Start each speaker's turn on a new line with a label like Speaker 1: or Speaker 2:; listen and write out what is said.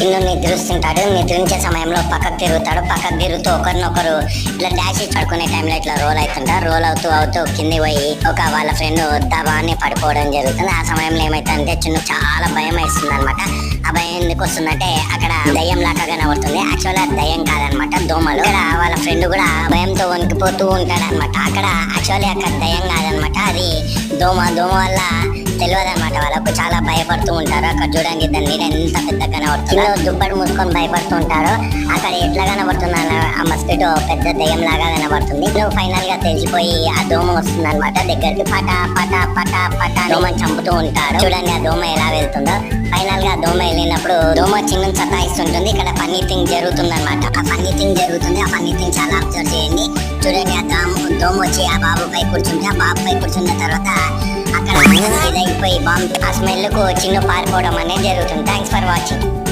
Speaker 1: చిన్ను నిద్రిస్తుంటాడు. నిద్రించే సమయంలో పక్కకు తిరుగుతూ ఒకరినొకరు ఇట్లా డాష్ పడుకునే టైంలో ఇట్లా రోల్ అవుతుంటారు. రోల్ అవుతూ కింది పోయి ఒక వాళ్ళ ఫ్రెండ్ దబాన్ని పడిపోవడం జరుగుతుంది. ఆ సమయంలో ఏమైతుందంటే చిన్ను చాలా భయం వేస్తుంది అనమాట. ఆ భయం ఎందుకు వస్తుందంటే అక్కడ దయ్యం లాగా కనబడుతుంది. యాక్చువల్ గా దయ్యం కాదనమాట, దోమలు. ఇక్కడ వాళ్ళ ఫ్రెండ్ కూడా భయంతో వణికిపోతూ ఉంటాడు అనమాట. అక్కడ యాక్చువల్లీ అక్కడ దయ్యం కాదనమాట, అది దోమ వల్ల తెలియదు అనమాట. వాళ్ళకు చాలా భయపడుతూ ఉంటారు. అక్కడ చూడండి దాని నీడ ఎంత పెద్ద కనబడుతుందో, దుప్పటి మూసుకొని భయపడుతూ ఉంటారు. అక్కడ ఎట్లా కనబడుతుంది ఆ మస్కిటో పెద్ద దయ్యం లాగా కనబడుతుంది. ఫైనల్ గా తెలిసిపోయి ఆ దోమ వస్తుంది అనమాట దగ్గరికి. పటా పటా పటా పటా దోమని చంపుతూ ఉంటారు. చూడండి ఆ దోమ ఎలా వెళ్తుందో. ఫైనల్ గా దోమ వెళ్ళినప్పుడు దోమ చిన్న సతాయిస్తుంటుంది. ఇక్కడ ఫన్నీ థింగ్ జరుగుతుంది అనమాట. ఆ ఫన్నీ థింగ్ చాలా అబ్జర్వ్ చేయండి. చూడండి ఆ దోమ వచ్చి ఆ బాబు పై కూర్చుంటే, ఆ బాబు పై కూర్చున్న తర్వాత అక్కడ ఇదైపోయి బాంబు ఆ స్మెల్ కు చిన్న పారిపోవడం అనేది జరుగుతుంది. Thanks for watching.